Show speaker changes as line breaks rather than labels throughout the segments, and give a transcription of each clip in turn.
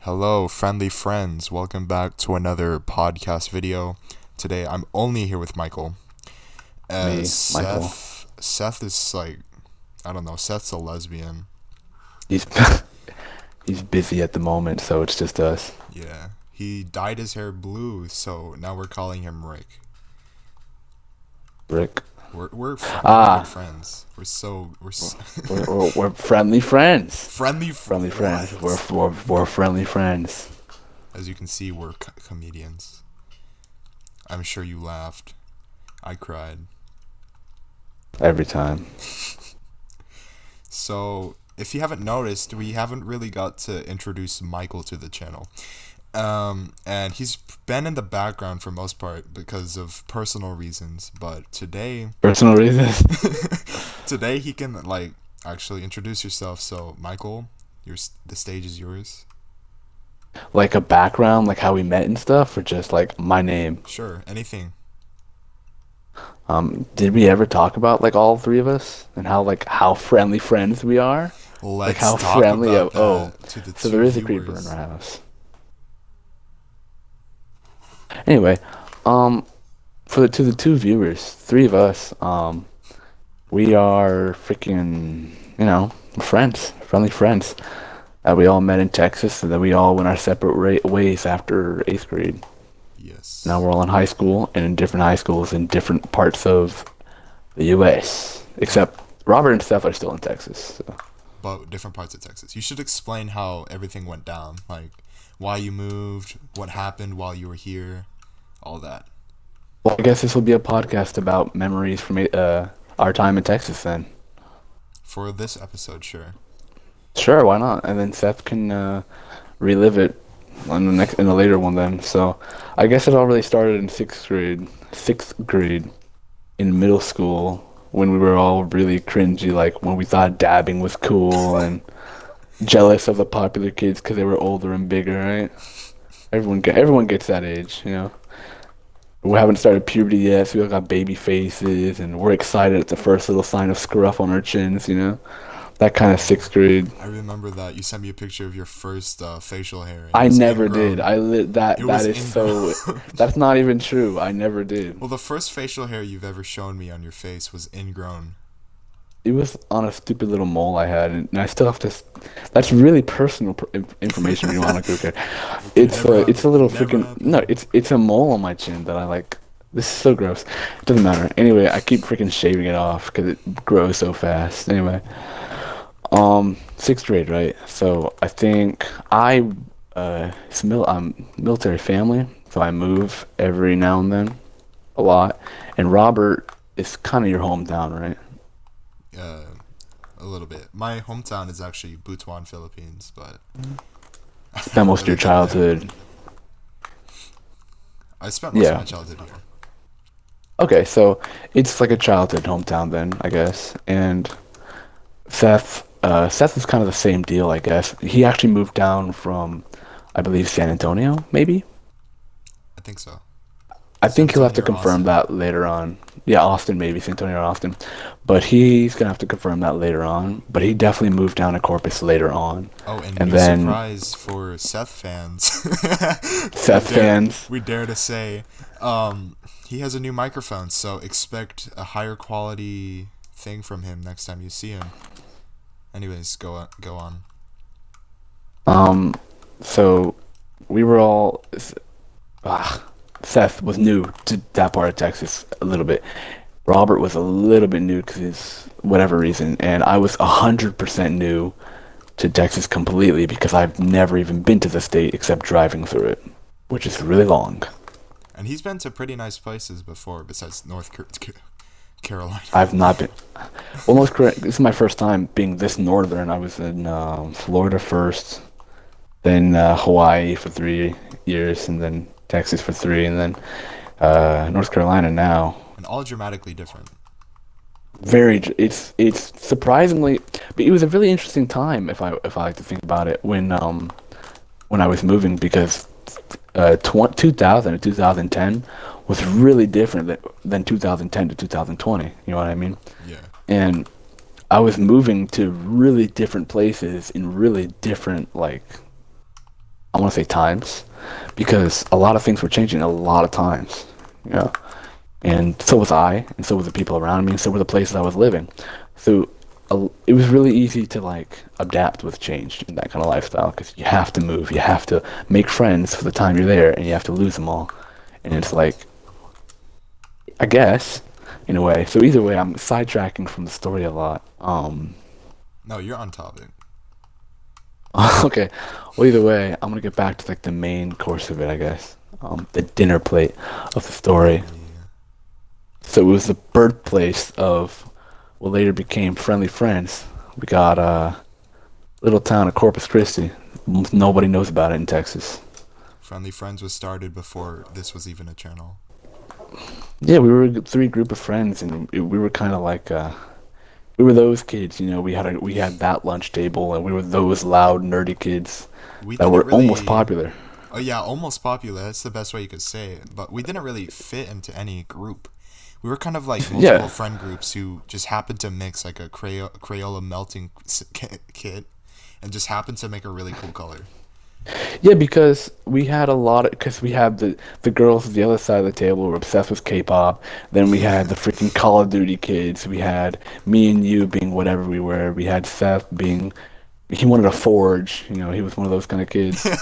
Hello, friendly friends. Welcome back to another podcast video. Today, I'm only here with Michael.
Me, Michael.
Seth is like, I don't know. Seth's a lesbian.
He's he's busy at the moment, so it's just us.
Yeah, he dyed his hair blue, so now we're calling him Rick.
Rick.
We're good
Ah,
friends.
we're friendly friends. Friendly friends. We're,
What?
we're we're friendly friends.
As you can see, we're comedians. I'm sure you laughed. I cried.
Every time.
So, if you haven't noticed, we haven't really got to introduce Michael to the channel. And he's been in the background for most part because of personal reasons. But today,
Personal reasons.
today he can like actually introduce yourself. So, Michael, the stage is yours.
Like a background, like how we met and stuff, or just like my name.
Sure, anything.
Did we ever talk about like all three of us and how friendly friends we are? Like
Let's
how
talk
friendly
about
of
that to the
so
two
there is a creeper in
viewers.
our house. Anyway, um, to the two viewers, three of us, we are freaking, friends, friendly friends. We all met in Texas, and then we all went our separate ways after eighth grade. Now
Yes.
we're all in high school and in different high schools in different parts of the U.S.
But
Except Robert and Steph are still in Texas. So.
but different parts of Texas. You should explain how everything went down, like why you moved, what happened while you were here, all that.
Well, I guess this will be a podcast about memories from our time in Texas then.
For this episode, sure.
Sure, why not? And then Seth can relive it in a later one then. So I guess it all really started in sixth grade. Sixth grade in middle school when we were all really cringy, like when we thought dabbing was cool and jealous of the popular kids because they were older and bigger, right? Everyone gets that age. We haven't started puberty yet, so we all got baby faces, and we're excited at the first little sign of scruff on our chins. That kind of
Oh,
sixth grade.
I remember that you sent me a picture of your first facial hair, and it
I
was
never did.
ingrown.
I lit
It
that.
was
That is
ingrown.
so. That's not even true. I never did.
Well, the first facial hair you've ever shown me on your face was ingrown.
It was on a stupid little mole I had, and I still have to. That's really personal information. If you want to go there,
Okay, never
it's a
happened.
little
Never
freaking no.
happened.
It's a mole on my chin that I like. This is so gross. It doesn't matter. Anyway, I keep freaking shaving it off because it grows so fast. Anyway, sixth grade, right? So I think I'm military family, so I move every now and then, a lot. And Robert is kind of your hometown, right?
Uh, a little bit. My hometown is actually Butuan, Philippines, but I
Spent
haven't
most of
really
your
been there.
childhood.
I spent most of
Yeah.
my childhood here.
Okay, so it's like a childhood hometown then, I guess. And Seth is kind of the same deal, I guess. He actually moved down from, I believe, San Antonio, maybe.
I think so.
I
San
think he'll have to
Antonio or
confirm
Austin.
that later on. Yeah, Austin, maybe San Antonio or Austin, but he's gonna have to confirm that later on. But he definitely moved down to Corpus later on,
Oh, and
and
new
then
surprise for Seth fans. we
Seth
dare
fans.
we dare to say, um, he has a new microphone, so expect a higher quality thing from him next time you see him. Anyways, go on.
Um, so we were all. Ah, Seth was new to that part of Texas a little bit. Robert was a little bit new because his whatever reason, and I was 100% new to Texas completely because I've never even been to the state except driving through it, which is really long.
And he's been to pretty nice places before, besides Carolina.
I've not been. Almost correct. This is my first time being this northern. I was in Florida first, then Hawaii for 3 years, and then Texas for three, and then North Carolina now.
And all dramatically different.
It's surprisingly, but it was a really interesting time if I like to think about it when I was moving because 2000 to 2010 was really different than 2010 to 2020. You know what I mean?
Yeah.
And I was moving to really different places in really different like I want to say times, because a lot of things were changing a lot of times. You know, and so was I, and so were the people around me, and so were the places I was living. So it was really easy to like adapt with change in that kind of lifestyle because you have to move, you have to make friends for the time you're there, and you have to lose them all. And it's like, I guess, in a way. So either way, I'm sidetracking from the story a lot.
No, you're on topic.
Okay. Well, either way, I'm gonna get back to like the main course of it, I guess. The dinner plate of the story.
Yeah.
So it was the birthplace of what later became Friendly Friends. We got little town of Corpus Christi. Nobody knows about it in Texas.
Friendly Friends was started before this was even a channel.
Yeah, we were three group of friends, and we were kind of like we were those kids. You know, we had that lunch table, and we were those loud, nerdy kids
We
that
didn't
were almost
really.
popular.
Oh yeah, almost popular. That's the best way you could say it. But we didn't really fit into any group. We were kind of like multiple
Yeah,
friend groups who just happened to mix like a Crayola melting kit and just happened to make a really cool color.
yeah, because we had a lot of because we had the girls at the other side of the table who were obsessed with K-pop. Then we had the freaking Call of Duty kids. We had me and you being whatever we were. We had Seth being he wanted to forge. You know, he was one of those kind of kids.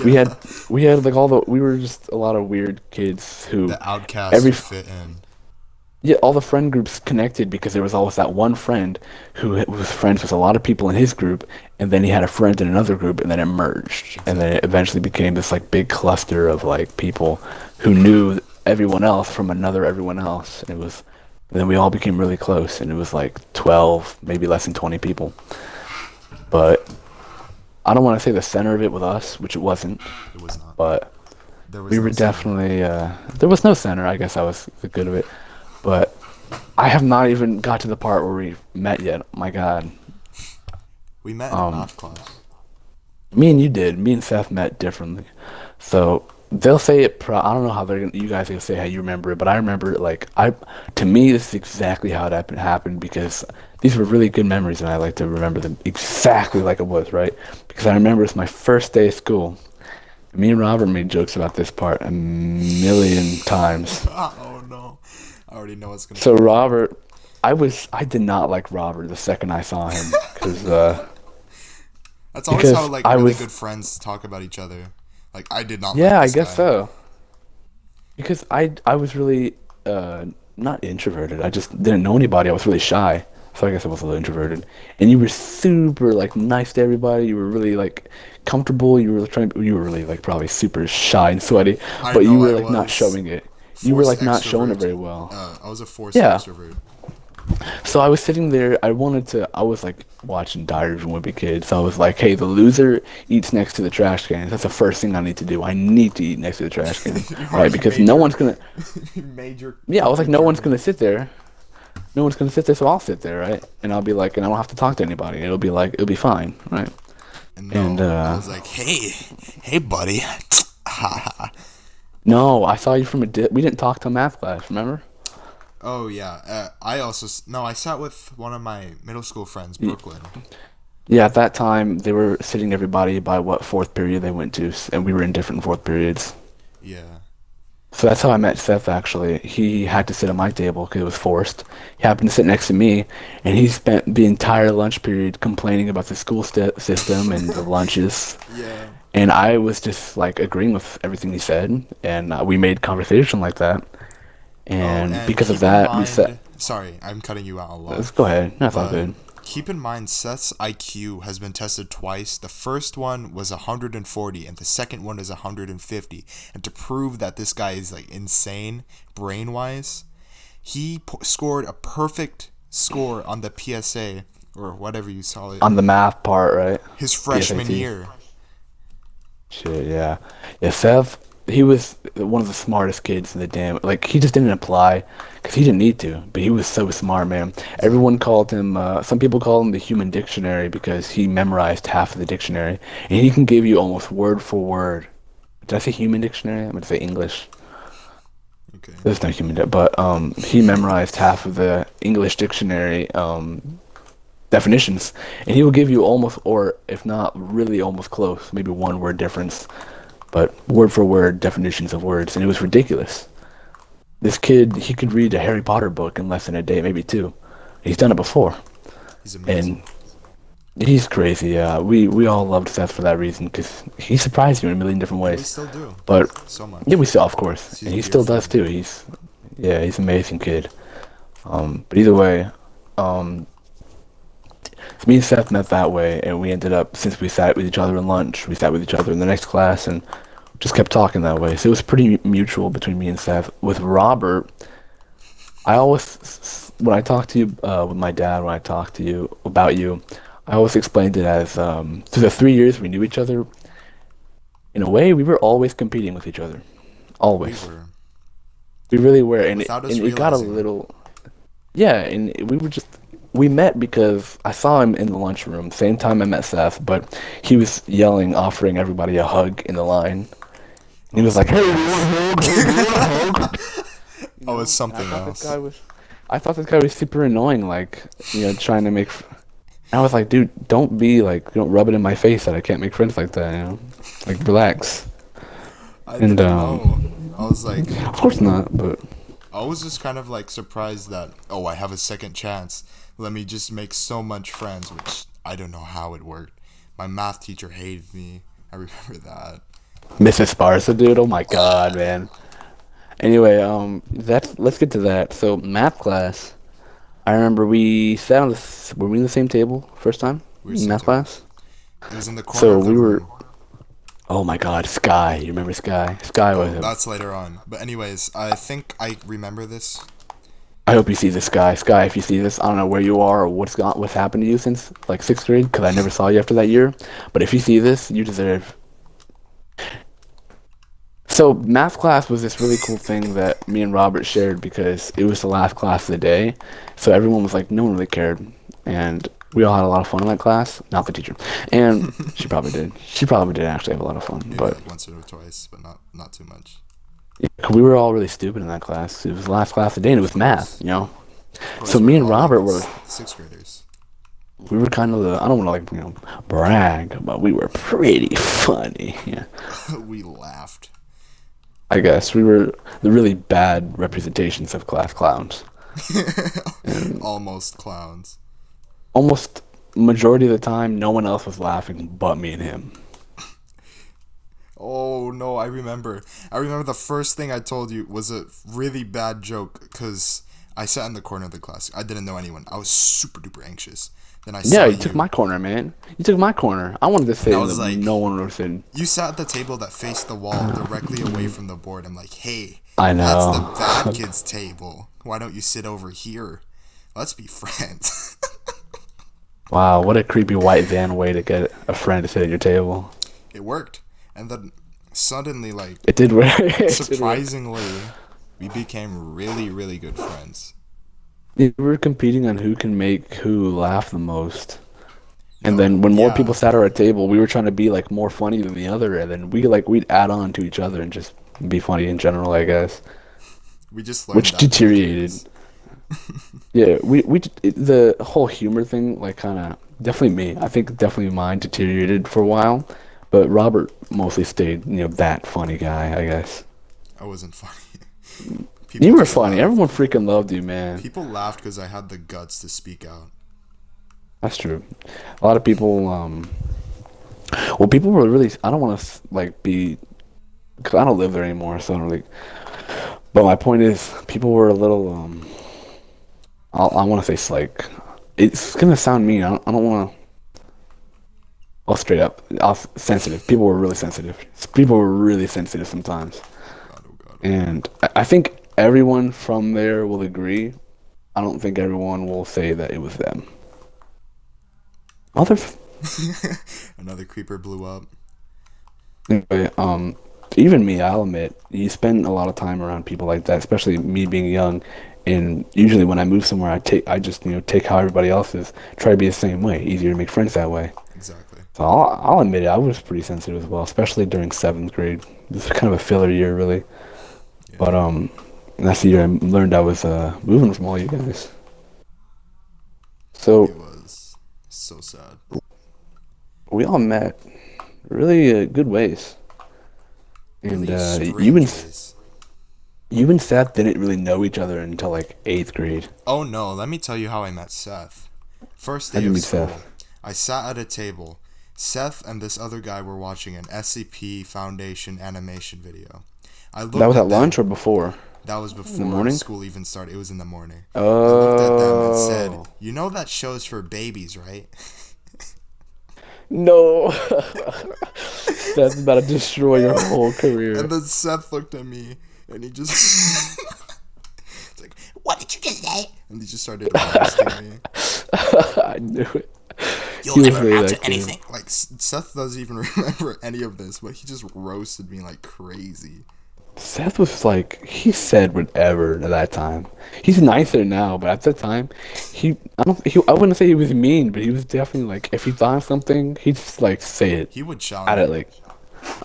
We
Yeah.
had we had like all the we were just a lot of weird kids who
The outcasts
every
who fit in.
yeah, all the friend groups connected because there was always that one friend who was friends with a lot of people in his group, and then he had a friend in another group, and then it merged, and then it
Exactly.
eventually became this like big cluster of like people who knew everyone else from another everyone else, and it was, and then we all became really close, and it was like 12, maybe less than 20 people, but I don't want to say the center of it with us, which it wasn't,
It was not.
but
There
we
was
were
no center.
definitely there was no center. I guess I was the good of it, but I have not even got to the part where we met yet. My God,
We met in a
um,
math class.
me and you did. Me and Seth met differently, so they'll say it. I don't know how you guys are gonna say how you remember it, but I remember it like I. To me, this is exactly how it happened because these were really good memories, and I like to remember them exactly like it was, right? Because I remember it's my first day of school. Me and Robert made jokes about this part a million times.
Oh no. I already know what's gonna
So
happen.
Robert, I did not like Robert the second I saw him
That's always how
because
like
I
really
was
good friends talk about each other. Like I did not like
yeah, I
this
guess
guy.
so. Because I was really not introverted. I just didn't know anybody. I was really shy. So I guess I was a little introverted. And you were super like nice to everybody. You were really like comfortable. You were really like probably super shy and sweaty,
I
but you
know
were
I
like not
was
showing it. You were
forced
like not showing it
extrovert.
very well.
I was a forced
Yeah.
extrovert.
So I was sitting there. I was like watching Diary of a Wimpy Kid. So I was like, hey, the loser eats next to the trash can. That's the first thing I need to do. I need to eat next to the trash can,
you
right?
already
Because
made
no
your
one's gonna.
you made
Yeah, I was like, no
your
one's gonna
move.
sit there. No one's gonna sit there, so I'll sit there, right? And I'll be like, and I don't have to talk to anybody. It'll be fine, right?
And
And
no, I was like, hey, buddy.
no, I saw you from we didn't talk till math class, remember?
Oh yeah. I also no. I sat with one of my middle school friends,
Y-
Brooklyn.
Yeah, at that time they were sitting everybody by what fourth period they went to, and we were in different fourth periods.
Yeah.
So that's how I met Seth. Actually, he had to sit at my table because it was forced. He happened to sit next to me, and he spent the entire lunch period complaining about the school system and the lunches.
Yeah.
And I was just like agreeing with everything he said, and we made conversation like that.
Oh,
And
and
because of
keep in
that, we said,
mind. Sorry, I'm cutting you out a lot.
"Let's go ahead." That's all
But
good.
keep in mind, Seth's IQ has been tested twice. The first one was 140, and the second one is 150. And to prove that this guy is like insane brain wise, he scored a perfect score on the PSA or whatever you saw it
On the math part, right?
his freshman
PSAT.
year.
Shit, yeah, yeah. Seth, he was one of the smartest kids in the damn. Like he just didn't apply because he didn't need to, but he was so smart, man. Everyone
Exactly.
called him. Some people call him the human dictionary because he memorized half of the dictionary, and he can give you almost word for word. Did I say human dictionary? I'm gonna say English.
Okay.
There's no human, but he memorized half of the English dictionary. definitions, and he will give you almost, or if not really almost close, maybe one word difference, but word for word definitions of words, and it was ridiculous. This kid, he could read a Harry Potter book in less than a day, maybe two. He's done it before,
He's amazing.
and he's crazy. Yeah, we all loved Seth for that reason because he surprised you in a million different
And we
ways.
still do
But
so
yeah,
much.
we still, of course,
He's
and
a
he
dear
still does
friend.
too. He's an amazing kid. But either way, um, me and Seth met that way, and we ended up since we sat with each other in lunch, we sat with each other in the next class, and just kept talking that way. So it was pretty mutual between me and Seth. With Robert, I always, when I talk to you with my dad, when I talk to you about you, I always explained it as through the 3 years we knew each other. In a way, we were always competing with each other,
We
always.
were,
We really were, and
without us
it got a
realizing it.
little, yeah, and we were just we met because I saw him in the lunchroom, same time I met Seth, but he was yelling, offering everybody a hug in the line. And he
Oh,
was like, "Hey,
something
do you want a
else.
hug? Hey, do you want a hug?" You
Oh, it's
know, and
something else.
I thought this guy was super annoying, like, trying to make. I was like, dude, don't be like, don't rub it in my face that I can't make friends like that, like relax.
I
And
didn't know. I was like,
of course not, but
I was just kind of like surprised that, oh, I have a second chance. Let me just make so much friends, which I don't know how it worked. My math teacher hated me. I remember that.
Mrs. Sparsa, dude, oh my God, man. Anyway, that's let's get to that. So math class. I remember we sat on this. Were we in the same table first time
We were
in
same
math
table.
class?
It was in the corner
So
of the
we were.
room.
Oh my God, Sky. You remember Sky? Sky was
Oh,
a.
that's later on. But anyways, I think I remember this.
I hope you see this, Sky. Sky, if you see this, I don't know where you are or what's happened to you since like sixth grade, because I never saw you after that year. But if you see this, you deserve. So math class was this really cool thing that me and Robert shared because it was the last class of the day. So everyone was like, no one really cared, and we all had a lot of fun in that class. Not the teacher, and she probably did. She probably did actually have a lot of fun,
Maybe
but
like once or twice, but not too much.
yeah, we were all really stupid in that class. It was the last class of the day, and it was
Of
math.
course. Of
So
course,
me
we're
and
all like
Robert were
sixth graders.
we were kind of the I don't want to like brag, but we were pretty funny. Yeah,
We laughed.
I guess we were the really bad representations of class clowns. And
Almost clowns.
almost majority of the time, no one else was laughing but me and him.
Oh no, I remember. I remember the first thing I told you was a really bad joke because I sat in the corner of the class. I didn't know anyone. I was super duper anxious. Then I
Yeah,
saw
you took
you,
my corner, man. You took my corner. I wanted to
and
say
I
that
was like,
no one was in.
you sat at the table that faced the wall directly away from the board. I'm like, hey,
I
that's the
know.
bad kid's table. Why don't you sit over here? Let's be friends.
Wow, what a creepy white van way to get a friend to sit at your table.
It worked. And then suddenly, like,
It did work. It did work.
surprisingly, we became really, really good friends.
We were competing on who can make who laugh the most. And
No,
then when more
yeah,
people sat at our table, we were trying to be like more funny than the other, and then we'd add on to each other and just be funny in general, I guess.
we just learned
Which
that through
deteriorated.
games.
Yeah, the whole humor thing, like, kind of definitely me. I think definitely mine deteriorated for a while, but Robert mostly stayed, that funny guy, I guess.
I wasn't funny. People
You were
just
funny.
laughed.
Everyone freaking loved you, man.
People laughed because I had the guts to speak out.
That's true. A lot of people, well, people were really. I don't want to like be, cause I don't live there anymore, so I don't really. But my point is, people were a little. I want to say like, it's gonna sound mean. I don't want to. Well, straight up, sensitive. People were really sensitive. People were really sensitive sometimes,
God, oh God, oh
and I think everyone from there will agree. I don't think everyone will say that it was them. Mother.
God. Another creeper blew up.
Anyway, even me, I'll admit, you spend a lot of time around people like that, especially me being young. And usually, when I move somewhere, I just take how everybody else is, try to be the same way. Easier to make friends that way.
Exactly.
So I'll admit it, I was pretty sensitive as well, especially during seventh grade. This was kind of a filler year, really.
Yeah,
But that's the year I learned I was moving from all you guys. So
it was. So sad.
We all met really good ways, and
Really
you
strange
and
ways.
you and Seth didn't really know each other until like eighth grade.
Oh no, let me tell you how I met Seth. First
How'd
day
you
of
meet
school,
Seth?
I sat at a table. Seth and this other guy were watching an SCP Foundation animation video. I
That
looked
was at
at
lunch
them.
or before?
That was
In the
before
morning?
school even started. It was in the morning. I looked at them and said,
Oh
"You know that show's for babies, right?"
no! Seth's about to destroy your whole career.
And then Seth looked at me and he just it's like, "What did you just say?" And he just started roasting me.
I knew it.
You'll
He was
never
really
amount
that
to
kid.
anything. Like Seth doesn't even remember any of this, but he just roasted me like crazy.
Seth was like, he said whatever at that time. He's nicer now, but at the time, I wouldn't say he was mean, but he was definitely like, if he thought of something, he'd just like say it
He would
at
challenge
it
me.
like,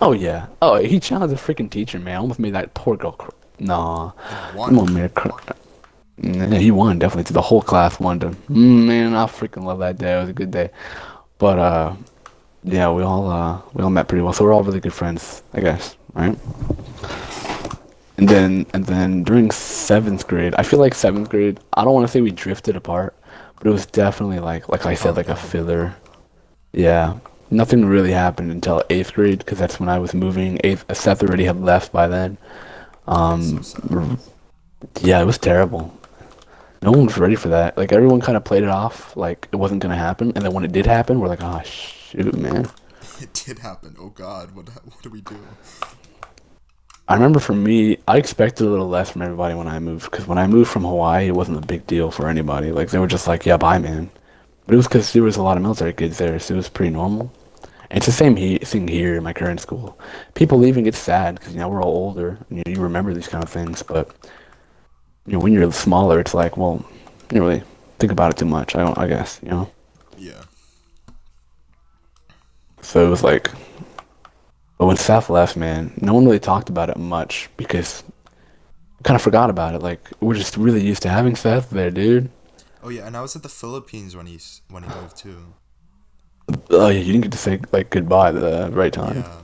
oh yeah, oh he challenged a freaking teacher, man. Almost made that poor girl. Nah,
And
almost
won.
made her cry. Yeah, he won definitely. The whole class won. Man, I freaking love that day. It was a good day. But yeah, we all met pretty well, so we're all really good friends, I guess, right? And then during seventh grade, I feel like seventh grade. I don't want to say we drifted apart, but it was definitely like I said,
Oh
like a
no.
filler. Yeah, nothing really happened until eighth grade because that's when I was moving. Eighth, Seth already had left by then.
That's so
Um,
sad.
yeah, it was terrible. No one was ready for that. Like everyone kind of played it off like it wasn't gonna happen, and then when it did happen, we're like, oh shoot, man.
It did happen. Oh God, what do we do?
I remember for me, I expected a little less from everybody when I moved because when I moved from Hawaii, it wasn't a big deal for anybody. Like they were just like, yeah, bye, man. But it was because there was a lot of military kids there, so it was pretty normal. And it's the same thing here in my current school. People leaving, it's sad because we're all older. And, you remember these kind of things, but when you're smaller, it's like, well, you don't really think about it too much. I guess.
Yeah.
So it was like, but when Seth left, man, no one really talked about it much because kind of forgot about it. Like we're just really used to having Seth there, dude.
Oh yeah, and I was at the Philippines when he moved too.
Oh yeah, you didn't get to say like goodbye at the right time.
Yeah.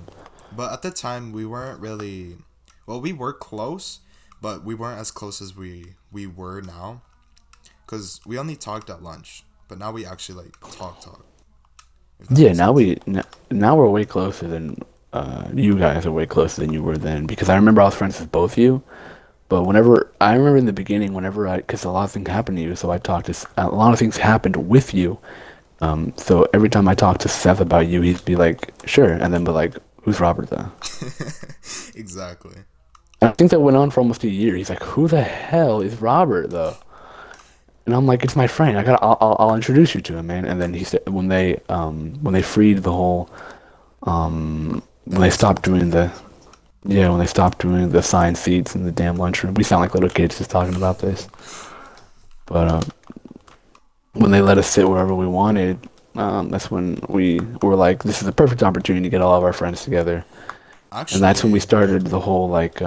But at the time we weren't really well, we were close, but we weren't as close as we were now cuz we only talked at lunch. But now we actually like talk if that
Yeah,
makes sense.
now we're way closer than you guys are way closer than you were then because I remember I was friends with both of you. But whenever I remember in the beginning, because a lot of things happened to you, so I talked to a lot of things happened with you. So every time I talked to Seth about you, he'd be like, "Sure," and then be like, "Who's Robert though?"
Exactly.
And I think that went on for almost a year. He's like, "Who the hell is Robert though?" And I'm like, "It's my friend. I'll introduce you to him, man." And then he said when they freed the whole when
That
they stopped
incident.
doing the yeah when they stopped doing the assigned seats in the damn lunchroom. We sound like little kids just talking about this, but when they let us sit wherever we wanted, that's when we were like, "This is a perfect opportunity to get all of our friends together." And that's when we
Actually,
started the whole like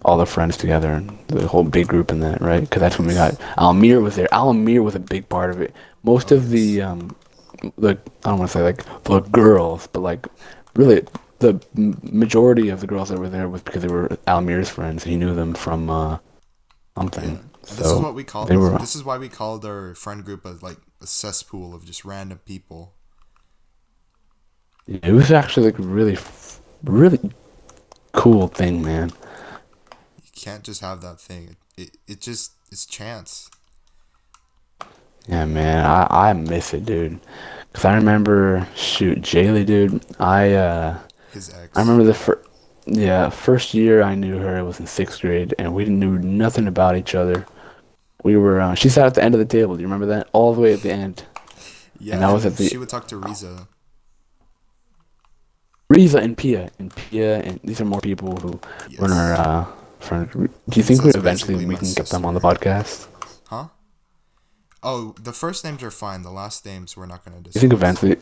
all the friends together and the whole big group in that, right? Because that's when we got
yes.
Almir was there. Almir was a big part of it. Most
Oh
of
yes.
the I don't want to say like the girls, but like really the majority of the girls that were there was because they were Almir's friends. He knew them from something,
Yeah. And this is
so
what we
they
called
were.
this is why we called our friend group as like a cesspool of just random people.
It was actually like a really cool thing, man.
You can't just have that thing. It just it's chance.
Yeah, man, I miss it, dude. Cause I remember, shoot, Jaylee, dude.
His
I
ex.
remember yeah, first year I knew her was in sixth grade, and we knew nothing about each other. We were, she sat at the end of the table. Do you remember that? All the way at the end, and
Yeah,
I was at
and
the
she would talk to Riza.
Riza and Pia, and these are more people who were in our
Yes.
friend group. Do you think
Riza's
eventually
basically
we
my
can get them on the
sister.
podcast?
Huh? Oh, the first names are fine. The last names we're not gonna
You think
discuss.
eventually?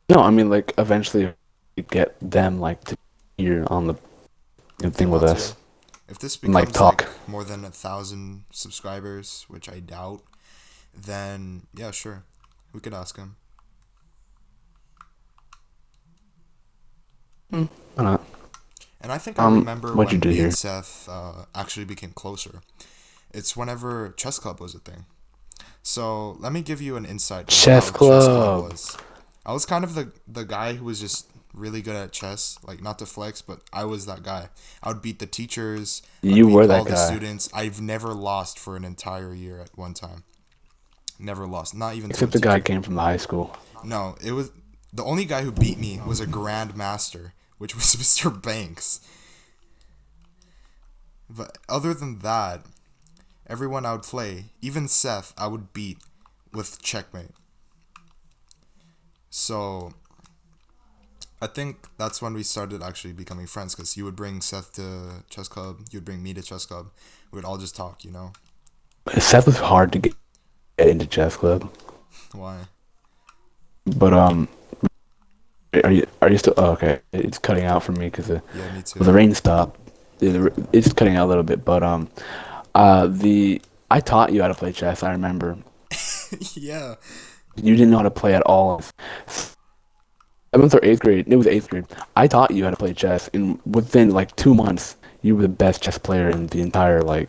No, I mean like eventually we get them like to here on the
If they
thing with
want to.
us
If this
and like
becomes
talk.
like more than 1,000 subscribers, which I doubt, then yeah, sure, we could ask him.
Why not?
And I think I remember
What'd you
when
do
me and
here?
Seth actually became closer. It's whenever chess club was a thing. So let me give you an insight of
Chess
how chess club
club.
was. I was kind of the guy who was just really good at chess, like not to flex, but I was that guy. I would beat the teachers, I'd
You
beat
were
all
that
the
guy.
students. I've never lost for an entire year at one time. Never lost, not even to a
Except the guy
teacher.
came from the high school.
No, it was the only guy who beat me was a grandmaster, which was Mr. Banks. But other than that, everyone I would play, even Seth, I would beat with checkmate. So I think that's when we started actually becoming friends because you would bring Seth to chess club, you would bring me to chess club. We would all just talk, you know?
Seth was hard to get into chess club,
Why?
but are you still? Oh, okay, it's cutting out for me because
Yeah, me
the
too.
rain stopped. It's cutting out a little bit, but the I taught you how to play chess. I remember
Yeah.
you didn't know how to play at all. Seventh or eighth grade. It was eighth grade. I taught you how to play chess, and within like 2 months, you were the best chess player in the entire like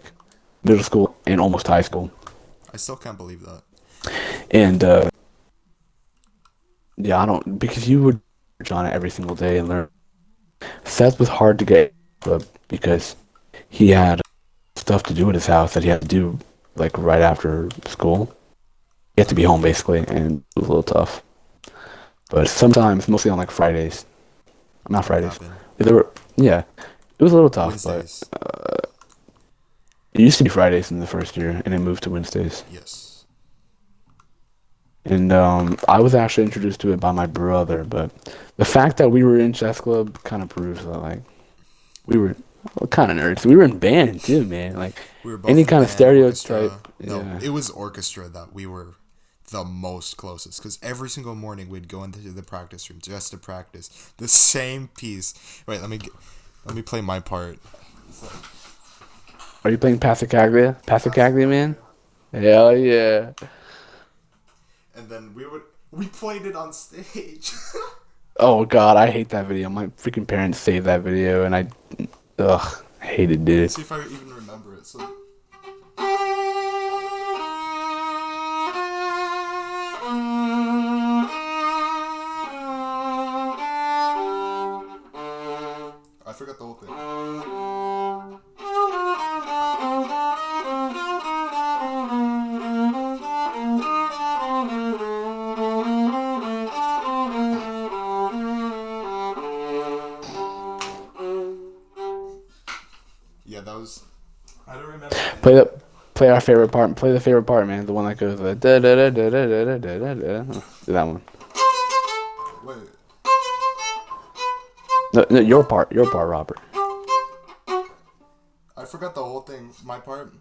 middle school and almost high school.
I still can't believe that.
And yeah, I don't because you would on it every single day and learn. Seth was hard to get because he had stuff to do at his house that he had to do like right after school. He had to be home basically, and it was a little tough. But sometimes, mostly on like Fridays, not
That would
Fridays.
happen.
There were, yeah, it was a little tough, but
Wednesdays.
it used to be Fridays in the first year, and it moved to Wednesdays.
Yes.
And I was actually introduced to it by my brother, but the fact that we were in chess club kind of proves that like we were kind of nerds. We were in band too, man. Like
We were both
any
in
kind of
band,
stereotype.
orchestra. No,
Yeah.
it was orchestra that we were the most closest because every single morning we'd go into the practice room just to practice the same piece. Wait, let me play my part.
Are you playing Passacaglia? Passacaglia, man? Hell yeah.
And then we played it on stage.
Oh god, I hate that video. My freaking parents saved that video, and I, ugh, hated
Let me
it.
see if I even remember it. So I forgot the whole thing. Yeah, that was. I don't remember
Play
any.
the, play our favorite part. Play the favorite part, man. The one that goes da da da da da da da da da. Do that one.
Wait.
No, no, your part, Robert.
I forgot the whole thing. My part.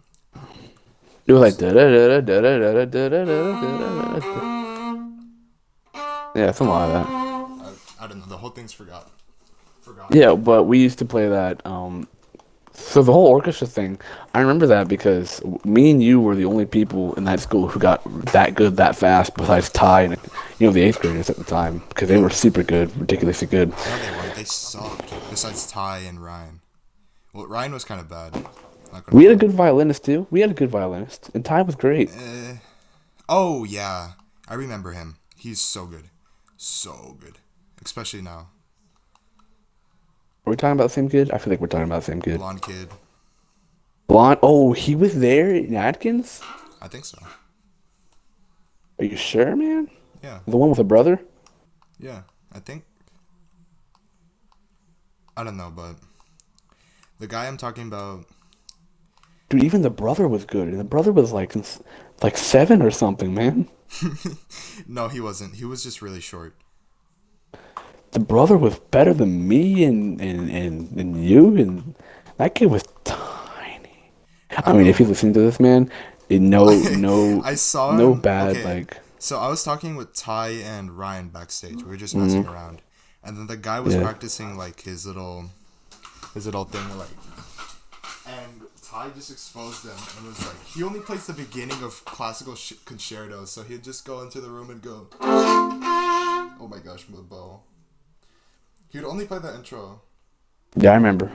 It was like da da da da da da da da da da da. Yeah, something like that.
I don't know. The whole thing's forgotten.
Yeah, but we used to play that. So the whole orchestra thing, I remember that because me and you were the only people in that school who got that good that fast, besides Ty and the eighth graders at the time, because they were super good, ridiculously good.
No, they weren't. They sucked. Besides Ty and Ryan. Well, Ryan was kind of bad. Not gonna
We had a
lie.
good violinist too. We had a good violinist, and Ty was great.
Oh yeah, I remember him. He's so good, so good. Especially now,
Are we talking about the same kid? I feel like we're talking about the same kid.
blonde kid.
Blonde. Oh, he was there in Atkins.
I think so.
Are you sure, man?
Yeah,
The one with a brother?
yeah. I think. I don't know, but the guy I'm talking about.
Dude, even the brother was good, and the brother was like 7 or something, man.
No, he wasn't. He was just really short.
The brother was better than me and you, and that kid was tiny.
I
I
don't
mean, if you
know.
listen to this, man, no, no,
I saw
no
him.
bad,
Okay,
like,
so I was talking with Ty and Ryan backstage. We were just
mm,
messing around, and then the guy was
yeah.
practicing like his little thing, like. And Ty just exposed them and was like, he only plays the beginning of classical concertos, so he'd just go into the room and go, oh my gosh, my bow. He'd only play the intro.
Yeah, I remember.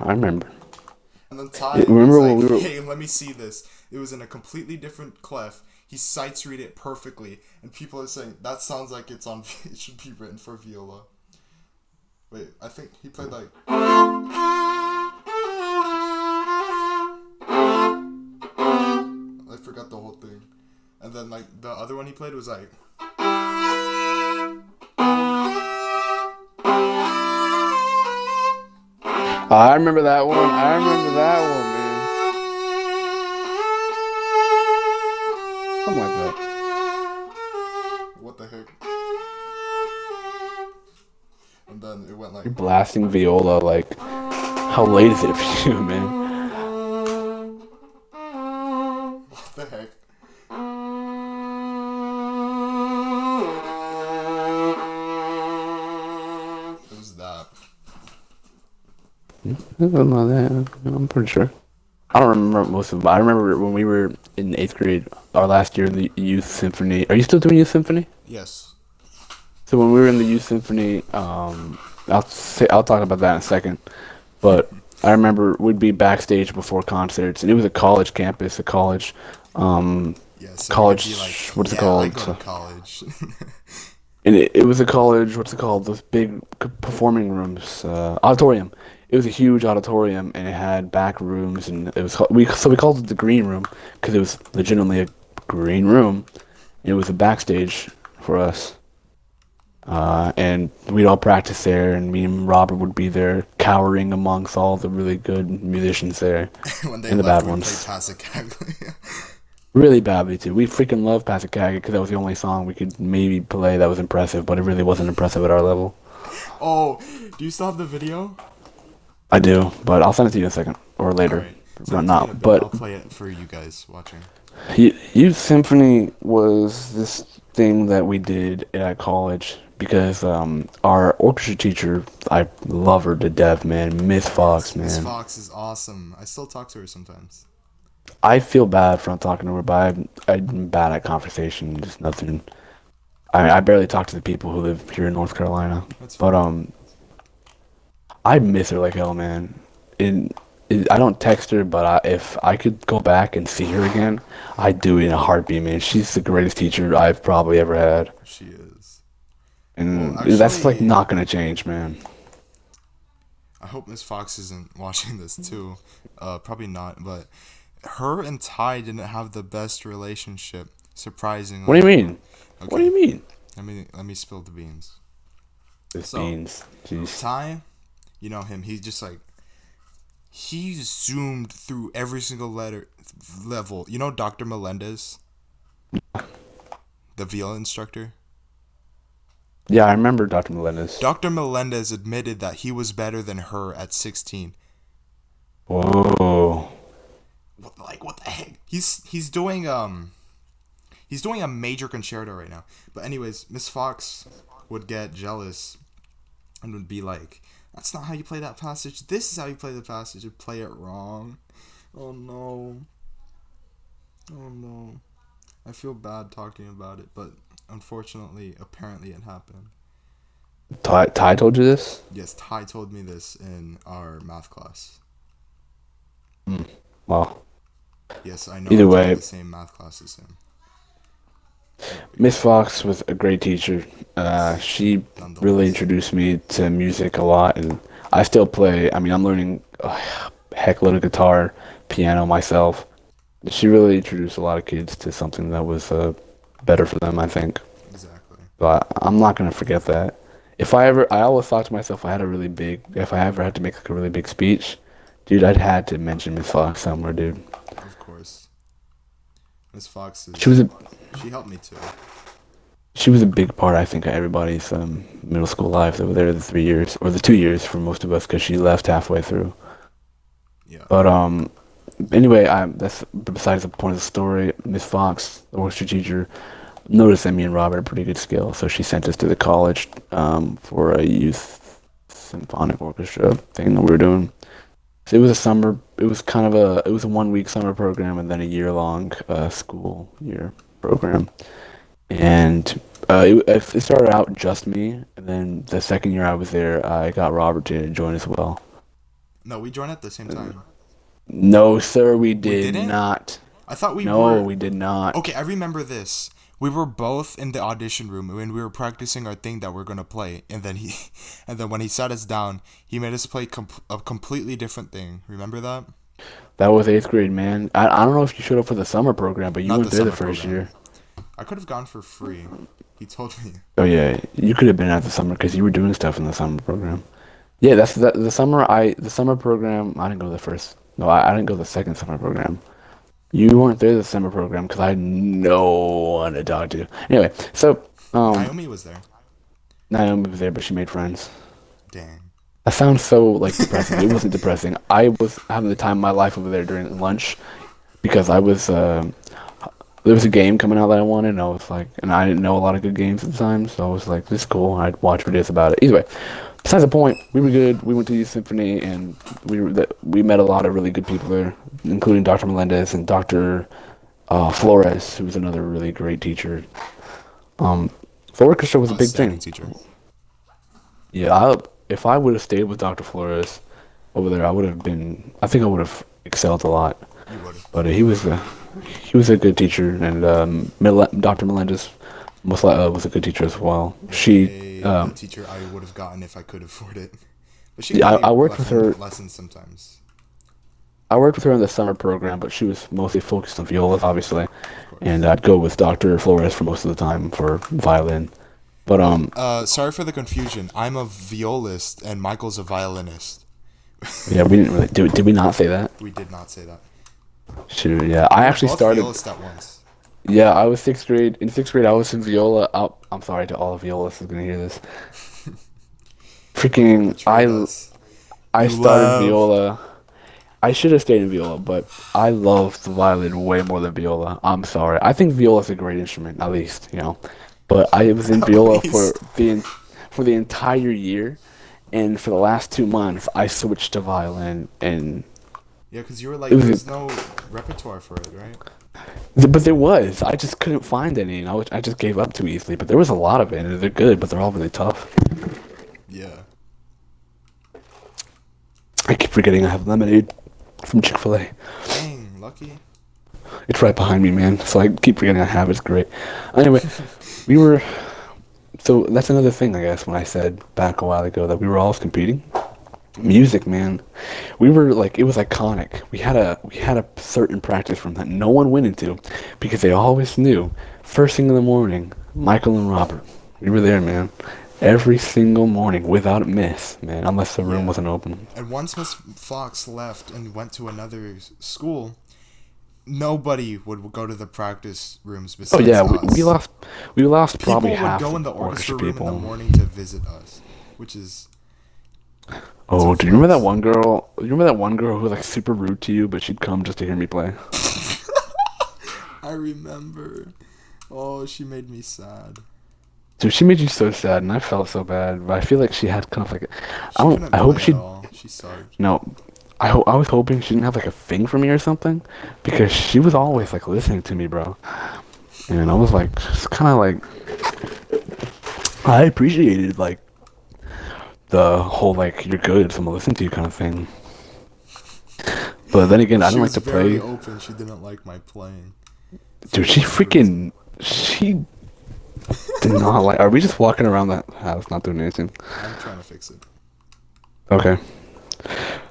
And then Ty
Remember
was
when
like,
we were?
hey, let me see this. It was in a completely different clef. He sights read it perfectly, and people are saying, that sounds like it should be written for viola. Wait, I think he played like... I forgot the whole thing. And then like the other one he played was like...
I remember that one, man. Something like that.
What the heck? And then it went like...
You're blasting viola, like, how late is it for you, man?
What the heck? It was that.
I don't know that. I'm pretty sure. I don't remember most of them. I remember when we were in 8th grade, our last year in the youth symphony. Are you still doing youth symphony?
Yes.
So when we were in the youth symphony, I'll talk about that in a second. But I remember we'd be backstage before concerts, and it was a college campus,
Yeah, so
college.
you could be like,
What's it
yeah,
called?
I go to college.
And it was a college. What's it called? Those big performing rooms, auditorium. It was a huge auditorium, and it had back rooms, and it was we called it the green room because it was legitimately a green room. And it was a backstage for us, and we'd all practice there, and me and Robert would be there, cowering amongst all the really good musicians there,
When they
and the
left,
bad
we
ones.
played Passacaglia.
Really badly too. We freaking loved Passacaglia because that was the only song we could maybe play that was impressive, but it really wasn't impressive at our level.
Oh, do you still have the video?
I do, but I'll send it to you in a second or later.
Alright.
But
Send it to me in a
not.
bit.
But
I'll play it for you guys watching.
Youth Symphony was this thing that we did at college because our orchestra teacher, I love her to death, man. Miss Fox,
Miss
man.
Fox is awesome. I still talk to her sometimes.
I feel bad for not talking to her, but I'm bad at conversation. Just nothing. I barely talk to the people who live here in North Carolina.
That's
But
fine.
I miss her like hell, man. I don't text her, but if I could go back and see her again, I'd do it in a heartbeat, man. She's the greatest teacher I've probably ever had,
She is.
and
Well,
that's like
actually,
not gonna change, man.
I hope Miss Fox isn't watching this too. Probably not, but her and Ty didn't have the best relationship, surprisingly.
What do you mean?
Okay.
What do you mean?
Let me spill the beans.
This
So,
means, jeez.
Ty, you know him. He's just like he zoomed through every single level. You know Dr. Melendez, the viola instructor.
Yeah, I remember Dr. Melendez.
Dr. Melendez admitted that he was better than her at 16.
Whoa.
What the heck? He's doing a major concerto right now. But anyways, Miss Fox would get jealous and would be like, "That's not how you play that passage. This is how you play the passage. You play it wrong." Oh no. Oh no. I feel bad talking about it, but unfortunately, apparently it happened.
Ty told you this?
Yes, Ty told me this in our math class.
Well,
Yes, I know.
Either
I took
way.
the same math class as him.
Miss Fox was a great teacher. She really introduced me to music a lot, and I still play. I mean, I'm learning a heck load of guitar, piano myself. She really introduced a lot of kids to something that was better for them, I think.
Exactly.
But I'm not gonna forget that. I always thought to myself, if I ever had to make like a really big speech, dude, I'd had to mention Miss Fox somewhere, dude.
Of course. Miss Fox
She was
is.
a
She helped me too.
she was a big part, I think, of everybody's middle school lives over there, the 3 years or the 2 years for most of us, because she left halfway through.
Yeah.
But anyway, that's besides the point of the story. Miss Fox, the orchestra teacher, noticed that me and Robert had pretty good skill, so she sent us to the college for a youth symphonic orchestra thing that we were doing. So it was a summer. It was kind of a. It was a 1 week summer program and then a year long school year program. And it started out just me, and then the second year I was there, I got Robert to join as well.
No, we joined at the same time.
No, sir, we
We
did
didn't?
not.
I thought we
No,
were.
we did not.
Okay, I remember this. We were both in the audition room when we were practicing our thing that we're gonna play, and then and then when he sat us down, he made us play a completely different thing. Remember that?
That was eighth grade, man. I don't know if you showed up for the summer program, but you
Not
weren't
the
there the
summer
first
program.
year.
I could have gone for free. He told me.
Oh yeah, you could have been at the summer because you were doing stuff in the summer program. Yeah, the summer the summer program. I didn't go to the first. No, I didn't go to the second summer program. You weren't there the summer program because I had no one to talk to. Anyway, so
Naomi was there.
Naomi was there, but she made friends.
Dang.
That sounds so like depressing. It wasn't depressing. I was having the time of my life over there during lunch because I was there was a game coming out that I wanted, and I was like, and I didn't know a lot of good games at the time, so I was like, this is cool. I'd watch videos about it. Either way, besides the point, we were good. We went to Youth Symphony, and we met a lot of really good people there, including Dr. Melendez and Dr. Flores, who was another really great teacher. Um, the orchestra was a big
Outstanding
thing.
teacher.
Yeah, if I would have stayed with Dr. Flores over there, I would have been. I think I would have excelled a lot.
You would have.
But he was a good teacher, and Dr. Melendez was a good teacher as well.
A teacher I would have gotten if I could afford it. But she
Yeah,
gave me
I worked with her.
lessons sometimes.
I worked with her in the summer program, but she was mostly focused on violas, obviously,
Of course.
and I'd go with Dr. Flores for most of the time for violin. But
Sorry for the confusion. I'm a violist and Michael's a violinist.
yeah, we didn't really do. Did we not say that?
We did not say that.
Shoot, yeah, I
We're
actually
both
started.
violists at once.
Yeah, I was sixth grade. In sixth grade, I was in viola. Oh, I'm sorry to all the violists who's gonna hear this.
You
Freaking,
betrayed us.
I
You
started
love.
viola. I should have stayed in viola, but I love the violin way more than viola. I'm sorry. I think viola is a great instrument, at least, you know. But I was in
At
viola
least.
for the entire year, and for the last 2 months, I switched to violin, and
Yeah, because you were
it
like,
was.
there's no repertoire for it, right?
But there was. I just couldn't find any, and I just gave up too easily. But there was a lot of it, and they're good, but they're all really tough.
Yeah.
I keep forgetting I have lemonade from Chick-fil-A.
Dang, lucky.
It's right behind me, man. So I keep forgetting I have it. It's great. Anyway, we were. So that's another thing, I guess, when I said back a while ago that we were all competing. Music, man. We were like, it was iconic. We had a certain practice room that no one went into because they always knew first thing in the morning, Michael and Robert. We were there, man. Every single morning without a miss, man, unless the room
Yeah.
wasn't open.
And once Miss Fox left and went to another school, nobody would go to the practice rooms
Oh
besides
yeah,
us.
we lost probably
People would
half
go in
the
the orchestra
orchestra
room in the
people.
morning to visit us, which is it's a
Oh, do you remember that
flex.
one girl? You remember that one girl who was like super rude to you, but she'd come just to hear me play?
I remember. Oh, she made me sad.
Dude, she made you so sad, and I felt so bad. But I feel like she had kind of like, I
She
don't.
couldn't
I hope
play at
she.
all. She sucked.
No, I was hoping she didn't have like a thing for me or something, because she was always like listening to me, bro. And I was like, it's kind of like I appreciated like the whole like you're good, so I'm gonna listen to you kind of thing. But then again, I
She
don't like
was
to
very
play.
open. She didn't like my playing for
Dude, she
whatever reason.
she did not like. Are we just walking around that house not doing anything?
I'm trying to fix it.
Okay.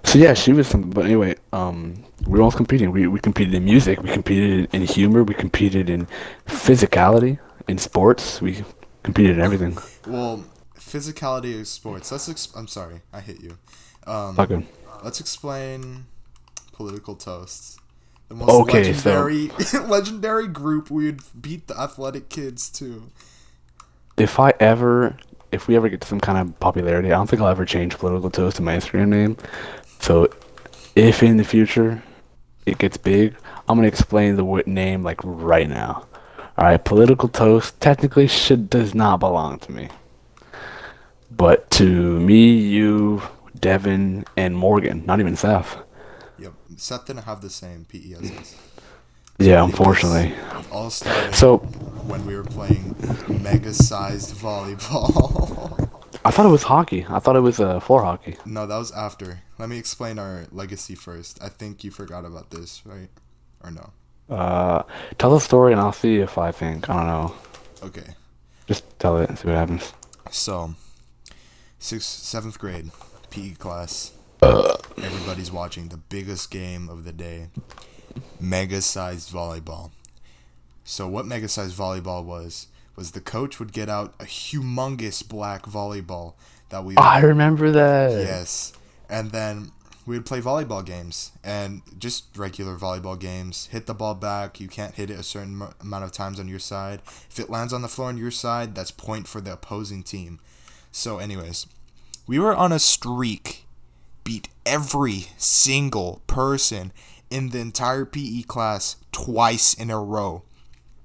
So yeah, she was something. But anyway, we were all competing. We competed in music. We competed in humor. We competed in physicality. In sports, we competed in everything.
Well, physicality of sports. I'm sorry, I hit you. Um,
Okay.
let's explain political toasts. The most
Okay. So
legendary, legendary group we would beat the athletic kids to.
if we ever get to some kind of popularity, I don't think I'll ever change political toast to my Instagram name. So if in the future it gets big, I'm gonna explain the name like right now. All right, political toast technically does not belong to me, but to me, you, Devin, and Morgan, not even Seth.
Yep. Seth didn't have the same PE as us.
Yeah,
Anyways,
unfortunately.
it all started
So
when we were playing mega-sized volleyball.
I thought it was hockey. I thought it was floor hockey.
No, that was after. Let me explain our legacy first. I think you forgot about this, right? Or no?
Uh, Tell the story and I'll see if I think. I don't know.
Okay.
Just tell it and see what happens.
So, seventh grade, PE class. Everybody's watching the biggest game of the day. Mega-sized volleyball. So what mega-sized volleyball was the coach would get out a humongous black volleyball that we
I remember that.
yes, and then we would play volleyball games and just regular volleyball games. Hit the ball back. You can't hit it a certain amount of times on your side. If it lands on the floor on your side, that's point for the opposing team. So anyways, we were on a streak, beat every single person in the entire PE class twice in a row.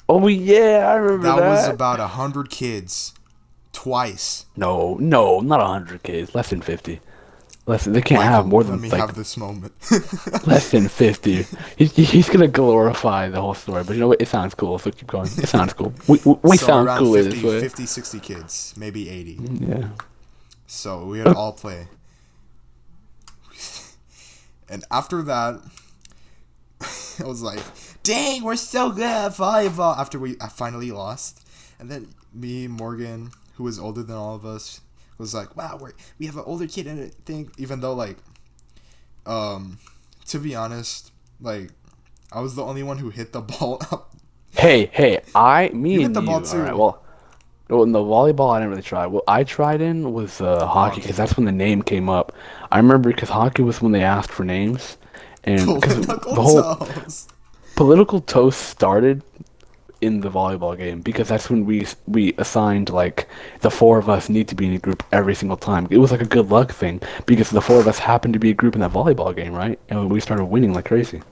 Oh yeah, I remember that.
That was about 100 kids. Twice.
No, not 100 kids. Less than 50. They can't
Michael,
have more
let
than
me
like
have this moment.
less than 50. He's gonna glorify the whole story, but you know what? It sounds cool, so keep going. It sounds cool. We
So
sound
around
cool
50,
this way.
50, 60 kids, maybe 80.
Yeah.
So we would all play. And after that, I was like, dang, we're so good at volleyball. After I finally lost. And then me, Morgan, who was older than all of us, was like, wow, we have an older kid in it thing. Even though, like, to be honest, like, I was the only one who hit the ball up.
Me
You
and
hit the
you.
ball too.
All right. Well, in the volleyball, I didn't really try. What I tried in was hockey because that's when the name came up. I remember because hockey was when they asked for names, and because
Political
the whole
toes.
political toast started in the volleyball game because that's when we assigned like the four of us need to be in a group every single time. It was like a good luck thing because the four of us happened to be a group in that volleyball game, right? And we started winning like crazy.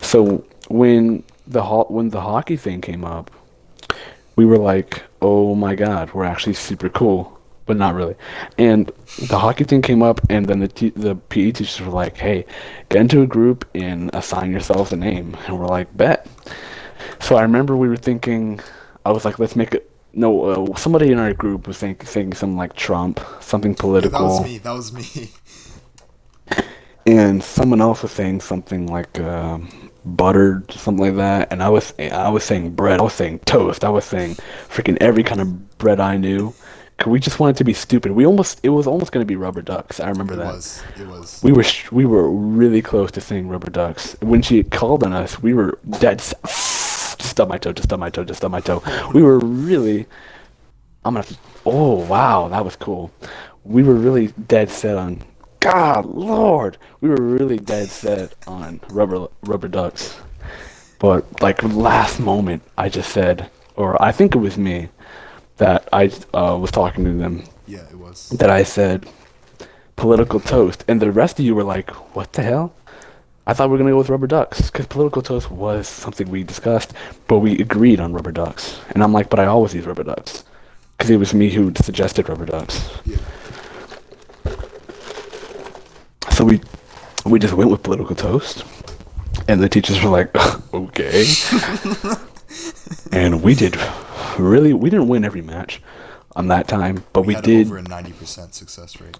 So when the hockey thing came up, we were like, "Oh my God, we're actually super cool." But not really. And the hockey thing came up, and then the PE teachers were like, "Hey, get into a group and assign yourselves a name." And we're like, "Bet." So I remember we were thinking, I was like, let's make it. No, somebody in our group was thinking something like Trump, something
Yeah,
political,
that was me.
and someone else was saying something like buttered, something like that. And I was saying bread, I was saying toast, I was saying freaking every kind of bread I knew. 'Cause we just wanted to be stupid. It was almost going to be rubber ducks. I remember that.
It was.
We were really close to saying rubber ducks. When she called on us, we were dead. Just stub my toe. Just stub my toe. Just stub my toe. We were really. I'm gonna. Oh wow, that was cool. We were really dead set on. God Lord, we were really dead set on rubber ducks. But like last moment, I just said, or I think it was me, that I was talking to them.
Yeah, it was.
That I said political toast, and the rest of you were like, "What the hell?" I thought we were gonna go with rubber ducks because political toast was something we discussed, but we agreed on rubber ducks. And I'm like, "But I always use rubber ducks," because it was me who suggested rubber ducks.
Yeah.
So we just went with political toast, and the teachers were like, "Okay." And we didn't win every match on that time, but we
had
did.
over a 90% success rate.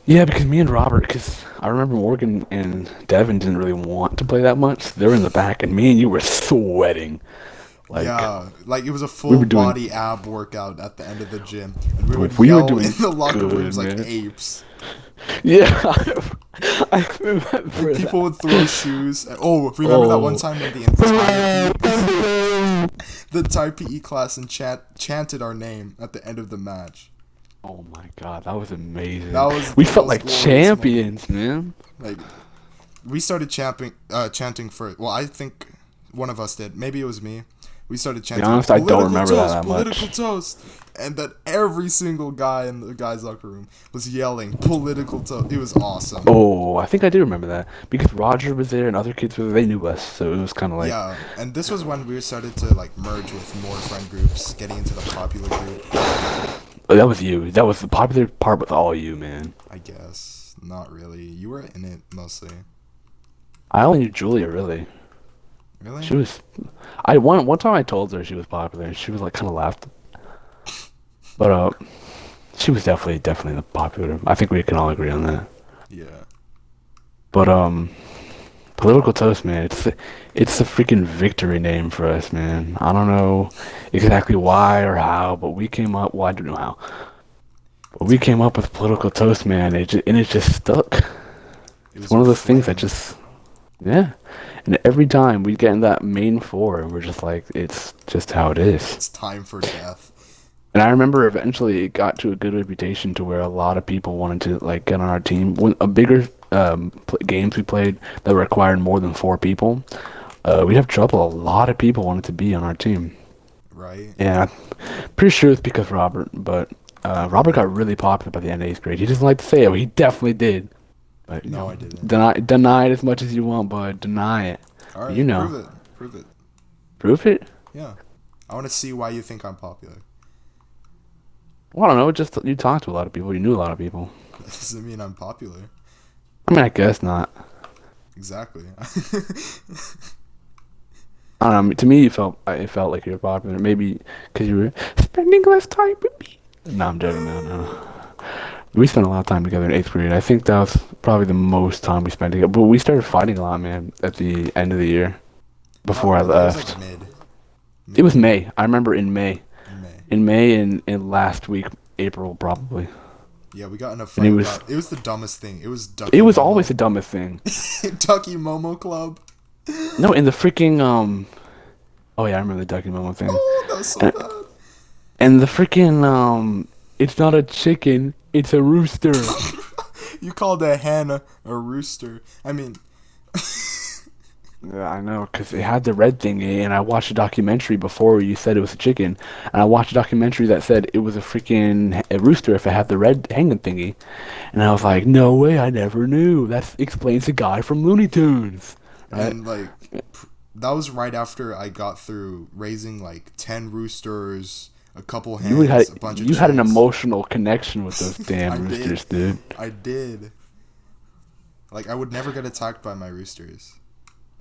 Yeah, because me and Robert, because I remember Morgan and Devin didn't really want to play that much. They were in the back, and me and you were sweating. Like,
yeah, like it was a full
we were doing-
body ab workout at the end of the gym, and we would
We were
yell
doing
in the locker
good,
rooms like
man.
apes.
Yeah, I remember
People would throw shoes. Oh, remember that one time when the entire PE class and chanted our name at the end of the match.
Oh my God, that was amazing.
That was
We
the
felt
most
like
glorious
champions, man.
Like, we started chanting first. Well, I think one of us did. Maybe it was me. We started chanting.
honest, I don't
"Political
remember
toast,
that much."
Political toast, and then every single guy in the guys' locker room was yelling political toast. It was awesome.
Oh, I think I do remember that because Roger was there and other kids were there. They knew us, so it was kind of like.
Yeah, and this was when we started to like merge with more friend groups, getting into the popular group.
Oh, that was you. That was the popular part with all you, man.
I guess not really. You were in it mostly.
I only knew Julia really.
Really?
She was. I one time I told her she was popular, and she was like kind of laughed. But she was definitely the popular. I think we can all agree on that.
Yeah.
But political toast, man. It's the freaking victory name for us, man. I don't know exactly why or how, but we came up. Well, I don't know how, but we came up with political toast, man. It just stuck.
It
It's
was
one
our
of those things that
flame.
just yeah. And every time we get in that main four, and we're just like, it's just how it is.
It's time for death.
And I remember eventually it got to a good reputation to where a lot of people wanted to like get on our team. When a bigger games we played that required more than four people, we'd have trouble. A lot of people wanted to be on our team.
Right?
Yeah, pretty sure it's because Robert, but Robert got really popular by the end of eighth grade. He doesn't like to say it, but he definitely did. But
No, I didn't.
deny it as much as you want, but deny it.
All
You
right,
know,
prove it. Prove it.
prove it.
Yeah. I want to see why you think I'm popular.
Well, I don't know. Just you talked to a lot of people. You knew a lot of people.
Doesn't mean I'm popular.
I mean, I guess not.
Exactly.
I don't know. I mean, to me, it felt like you were popular. Maybe because you were spending less time with me. No, I'm joking, man. No. We spent a lot of time together in eighth grade. I think that was probably the most time we spent together. But we started fighting a lot, man, at the end of the year
Not
before I
really. It was
left.
like mid.
It was
Mid
May. I remember in May.
May.
In May and in last week, April, probably.
Yeah, we got in a
And
fight about. It was the dumbest thing. It was Ducky
it was always the
Momo.
dumbest thing.
Ducky Momo Club.
No, in the freaking oh yeah, I remember the Ducky Momo thing.
Oh, that was so
And,
bad.
and the freaking it's not a chicken, it's a rooster.
You called a hen a rooster. I mean,
Yeah, I know, because it had the red thingy, and I watched a documentary before you said it was a chicken, and I watched a documentary that said it was a freaking a rooster if it had the red hanging thingy, and I was like, no way, I never knew. That explains the guy from Looney Tunes, right?
and like, that was right after I got through raising like 10 roosters, a couple hens, a bunch of
You had an
chicks.
emotional connection with those
I
damn
did.
roosters, dude.
I did. Like, I would never get attacked by my roosters.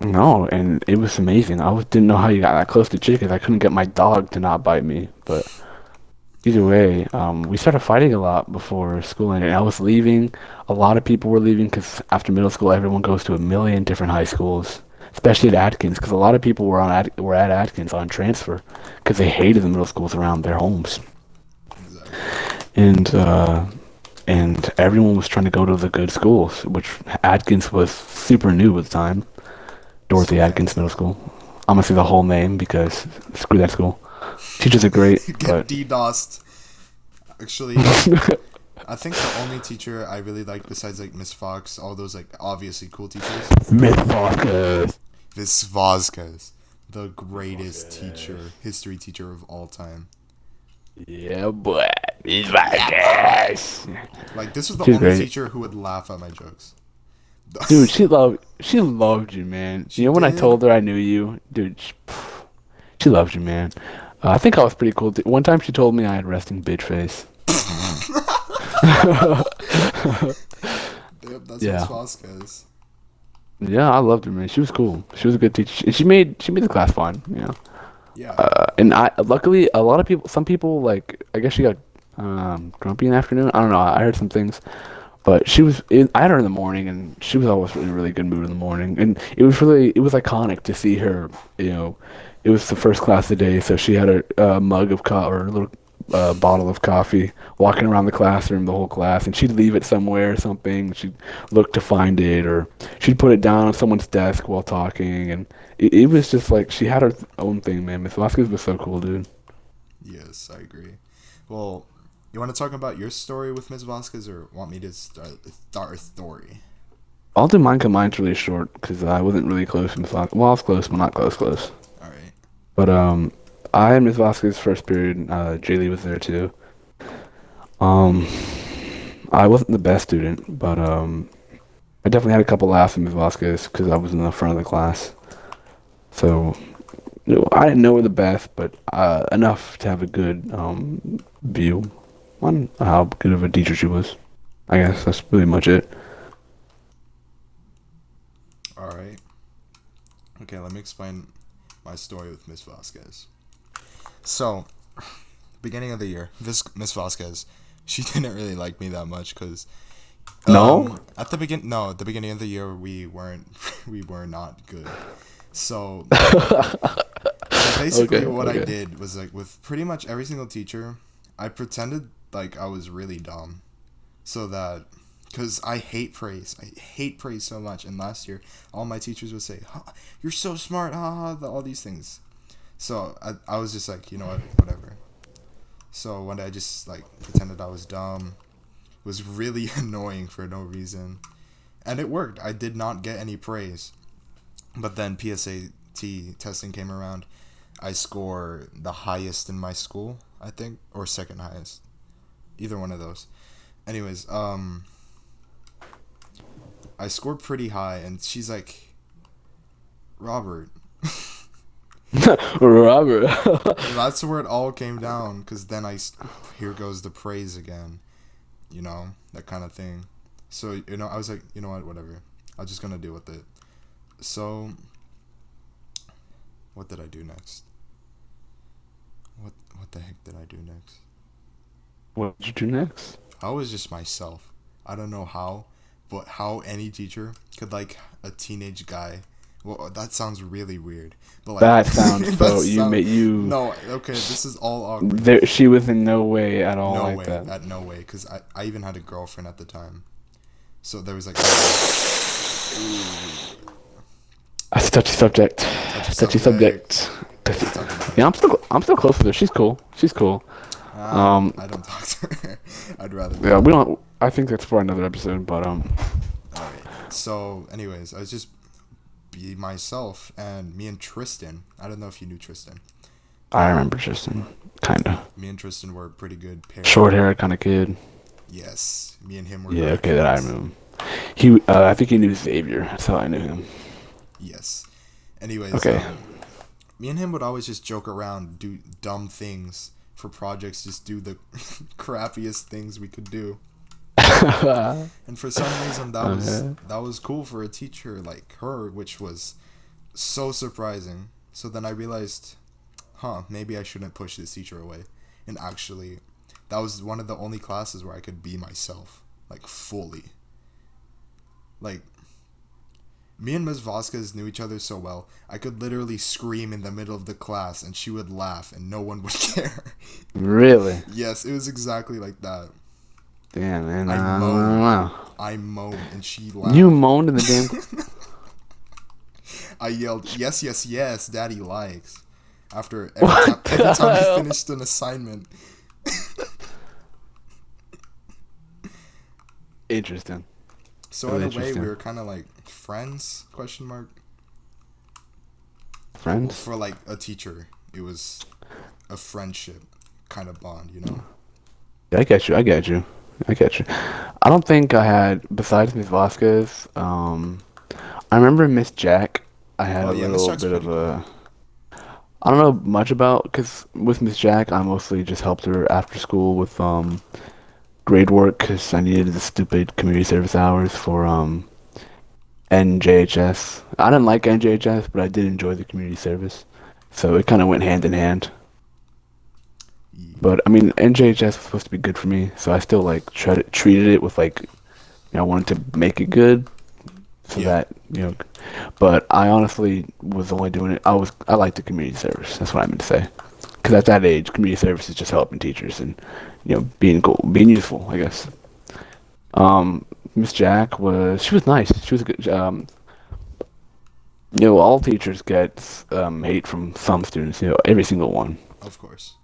No, and it was amazing. Didn't know how you got that close to chickens. I couldn't get my dog to not bite me, but either way, we started fighting a lot before school ended. I was leaving. A lot of people were leaving because after middle school, everyone goes to a million different high schools, especially at Atkins, because a lot of people were at Atkins on transfer because they hated the middle schools around their homes,
Exactly.
and everyone was trying to go to the good schools, which Atkins was super new at the time.
So
Dorothy Atkins Middle School. I'm gonna say the whole name because screw that school. Teachers are great,
get
but
DDoSed. Actually, I think the only teacher I really like besides like Miss Fox, all those like obviously cool teachers,
Myth Vodka.
Miss Vazquez, the greatest teacher, history teacher of all time.
Yeah, boy. Myth Vodka.
Like this was the
She's
only
great.
teacher who would laugh at my jokes.
Dude, she loved you, man.
She
You know when I
did.
told her I knew you, dude, she loved you, man. I think I was pretty cool. One time she told me I had resting bitch face.
Yep, that's
Yeah.
Miss Vasquez.
Yeah, I loved her, man. She was cool. She was a good teacher. She made the class fun, you know.
Yeah.
And I luckily a lot of people, some people like I guess she got grumpy in the afternoon. I don't know. I heard some things, but I had her in the morning, and she was always in a really good mood in the morning, and it was iconic to see her. You know, it was the first class of the day, so she had a mug of coffee or a little bottle of coffee, walking around the classroom, the whole class, and she'd leave it somewhere or something. She'd look to find it, or she'd put it down on someone's desk while talking, and it was just like she had her own thing, man. Miss Vasquez was so cool, dude.
Yes, I agree. Well, you want to talk about your story with Miss Vasquez, or want me to start a story?
I'll do mine, 'cause mine's really short, because I wasn't really close to Miss Vasquez. Well, I was close, but not close.
All right.
But I had Miss Vasquez first period. Jaylee was there too. Um, I wasn't the best student, but I definitely had a couple laughs at Miss Vasquez because I was in the front of the class. So I didn't know her the best, but enough to have a good view on how good of a teacher she was. I guess that's pretty much it.
All right. Okay, let me explain my story with Miss Vasquez. So, beginning of the year, this Miss Vasquez, she didn't really like me that much because
No?
at the beginning of the year we were not good. So, basically
Okay,
what I
okay.
did was like with pretty much every single teacher, I pretended like I was really dumb, so that because I hate praise. I hate praise so much. And last year, all my teachers would say, "You're so smart, all these things." So I was just like, you know what, whatever. So one day I just like pretended I was dumb. It was really annoying for no reason, and it worked. I did not get any praise, but then PSAT testing came around. I score the highest in my school, I think, or second highest, either one of those. Anyways, I scored pretty high, and she's like, Robert.
Robert.
That's where it all came down, because then here goes the praise again, that kind of thing. So, I was like, you know what, whatever. I'm just going to deal with it. So, what did I do next? What the heck did I do next?
What did you do next?
I was just myself. I don't know how, but how any teacher could like a teenage guy. Well, that sounds really weird, but like
That sounds so.
No, okay, this is all awkward.
She was in no way at all
No
like
way,
that.
no way, because I even had a girlfriend at the time, so there was like
That's a touchy subject. Touchy subject. Yeah, I'm still close with her. She's cool.
I don't talk to her. I'd rather.
Yeah, we don't. I think that's for another episode, but
Alright. So, anyways, I was just be myself, and me and Tristan. I don't know if you knew Tristan.
I remember Tristan, kinda.
Me and Tristan were a pretty good pair.
Short hair kind of kid.
Yes, me and him were.
Yeah,
good
okay, that I
friends.
remember. He, I think he knew Xavier. That's how I knew him.
Yes. Anyways,
Okay.
me and him would always just joke around, do dumb things for projects, just do the crappiest things we could do. And for some reason, that was cool for a teacher like her, which was so surprising. So then I realized, maybe I shouldn't push this teacher away. And actually, that was one of the only classes where I could be myself, like fully. Like, me and Ms. Vasquez knew each other so well, I could literally scream in the middle of the class and she would laugh and no one would care.
Really?
Yes, it was exactly like that.
Damn, man.
I moaned and she laughed.
You moaned in the damn.
I yelled, yes, yes, yes, daddy likes. After
What
every
the
time
hell?
I finished an assignment.
Interesting.
So
Really
in a way,
interesting.
we were kind of like friends, question mark.
Friends?
For like a teacher, it was a friendship kind of bond,
Yeah, I get you. I don't think I had, besides Miss Vasquez, I remember Miss Jack. I had
Oh
a
yeah, Miss
little
Jack's
bit of
pretty
a. I don't know much about, because with Miss Jack, I mostly just helped her after school with grade work, because I needed the stupid community service hours for NJHS. I didn't like NJHS, but I did enjoy the community service, so it kind of went hand in hand.
cool.
But I mean, NJHS was supposed to be good for me, so I still like treated it with like, I wanted to make it good, so
Yeah.
that But I honestly was only doing it. I liked the community service. That's what I meant to say. Because at that age, community service is just helping teachers and being useful, I guess. Miss Jack she was nice. She was a good. All teachers get hate from some students. Every single one.
Of course.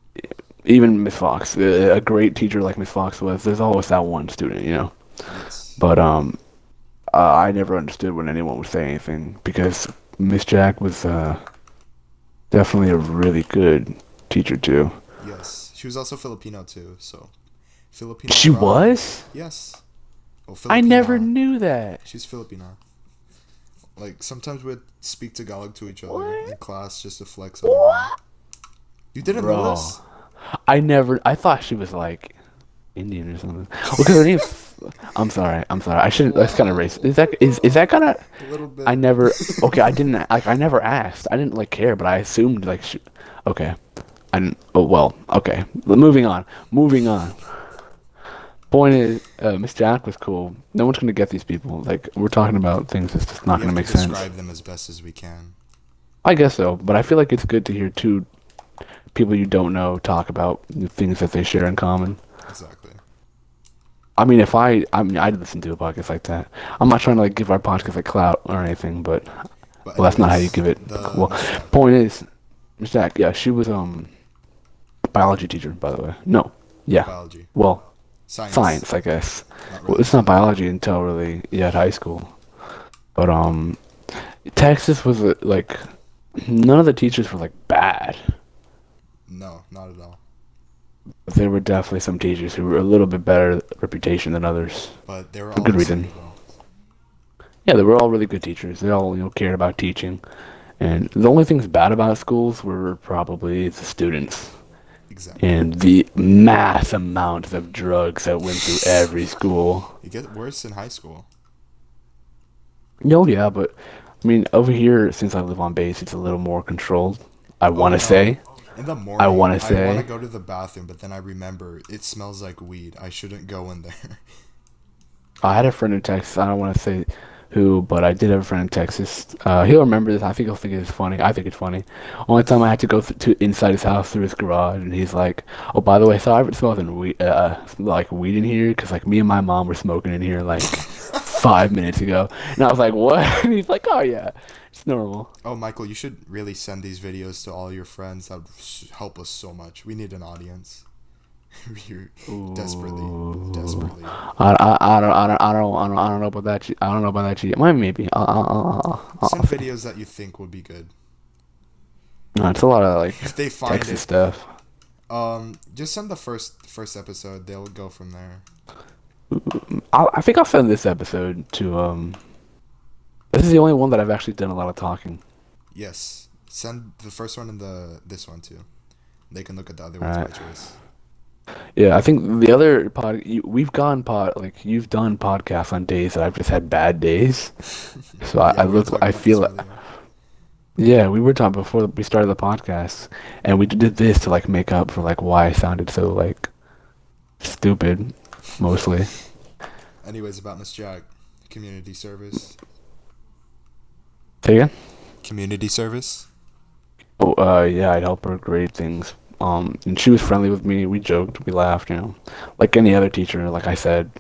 Even Miss Fox, a great teacher like Miss Fox was. There's always that one student,
Yes.
But I never understood when anyone would say anything because Miss Jack was definitely a really good teacher too.
Yes. She was also Filipino too, so Filipino.
She
pride.
was?
Yes. Well,
I never
Filipina.
knew that.
She's Filipino. Like sometimes we'd speak Tagalog to each other
What?
in class just to flex on everyone. You didn't know
Bro,
this?
I thought she was like Indian or something. Because her name's I'm sorry. I'm sorry. I shouldn't. That's kind of racist. Is that kind of?
A little bit.
I never. Okay, I didn't like. I never asked. I didn't like care, but I assumed like. Okay, I didn't. Oh well. Okay. Moving on. Moving on. Point is, Miss Jack was cool. No one's gonna get these people. Like we're talking about things that's just not
We
gonna
have to
make sense.
describe them as best as we can.
I guess so, but I feel like it's good to hear two people you don't know talk about the things that they share in common.
Exactly.
I mean, I mean, I'd listen to a podcast like that. I'm not trying to like give our podcast like clout or anything, but
But
well, that's not how you
anyways,
give it.
the
Well,
Miss Jack,
point is, Miss Jack, yeah, she was biology teacher, by the way. No, yeah,
biology,
well,
science,
science, I guess.
not
Well,
really
it's not
science.
biology until really yeah at high school, but Texas was like none of the teachers were like bad.
No, not at all.
There were definitely some teachers who were a little bit better reputation than others
But they were
for
all
good
the same
reason.
though.
Yeah, they were all really good teachers. They all cared about teaching, and the only things bad about schools were probably the students
Exactly.
and the mass amounts of drugs that went through every school.
It gets worse in high school.
No, yeah, but I mean over here since I live on base, it's a little more controlled. I
Oh
want to
no.
say.
In the
I
morning,
want to
I want to
say.
go to the bathroom, but then I remember it smells like weed. I shouldn't go in there.
I had a friend in Texas. I don't want to say who, but I did have a friend in Texas. He'll remember this. I think he'll think it's funny. I think it's funny. Only time I had to go to inside his house through his garage, and he's like, "Oh, by the way, sorry if it smells like weed in here, because like me and my mom were smoking in here like 5 minutes ago." And I was like, "What?" And he's like, "Oh yeah, it's normal."
Oh, Michael, you should really send these videos to all your friends. That would help us so much. We need an audience. We desperately,
Ooh.
desperately.
I don't know about that. I don't know about that. Maybe.
Send videos that you think would be good.
No, it's a lot of like
If they find
Texas
it,
stuff.
just send the first episode. They'll go from there.
I think I'll send this episode to This is the only one that I've actually done a lot of talking.
Yes, send the first one and this one too. They can look at the other
All
ones by
right.
choice.
Yeah, I think the other we've gone like you've done podcasts on days that I've just had bad days. So
Yeah,
I
we were
look,
talking
I
about this
feel,
earlier.
yeah, we were talking before we started the podcast, and we did this to like make up for like why I sounded so like stupid, mostly.
Anyways, about Miss Jack, community service.
Say again?
Community service.
Oh, yeah, I'd help her grade things. And she was friendly with me. We joked, we laughed, like any other teacher. Like I said,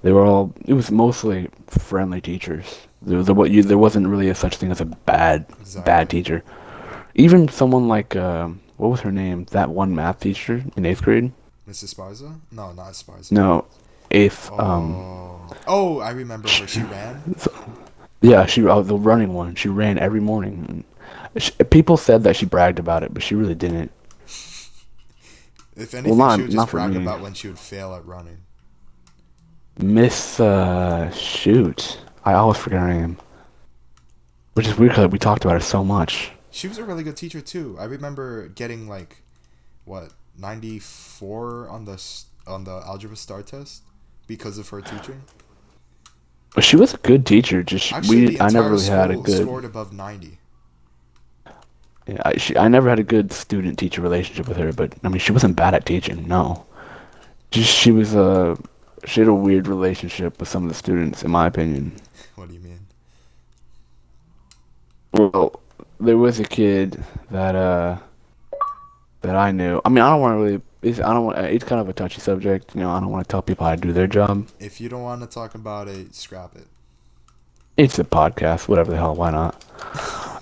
they were all. It was mostly friendly teachers. There wasn't really a such thing as a bad
Exactly.
teacher. Even someone like what was her name? That one math teacher in eighth grade.
Mrs. Sparza? No, not Sparza.
No, eighth.
Oh, I remember her. She ran.
Yeah, the running one. She ran every morning. People said that she bragged about it, but she really didn't.
If
Well,
anything, she would
not
just
for
brag
me.
about when she would fail at running.
Miss shoot, I always forget her name, which is weird because we talked about her so much.
She was a really good teacher too. I remember getting like, what, 94 on the algebra star test because of her teaching.
But she was a good teacher. Just
Actually, the
I never
entire
really had a
school
good.
scored above 90.
Yeah, I never had a good student teacher relationship with her. But I mean, she wasn't bad at teaching. No, just she had a weird relationship with some of the students, in my opinion.
What do you mean?
Well, there was a kid that I knew. I mean, I don't want to really. I don't want. It's kind of a touchy subject. I don't want to tell people how to do their job.
If you don't want to talk about it, scrap it.
It's a podcast. Whatever the hell. Why not?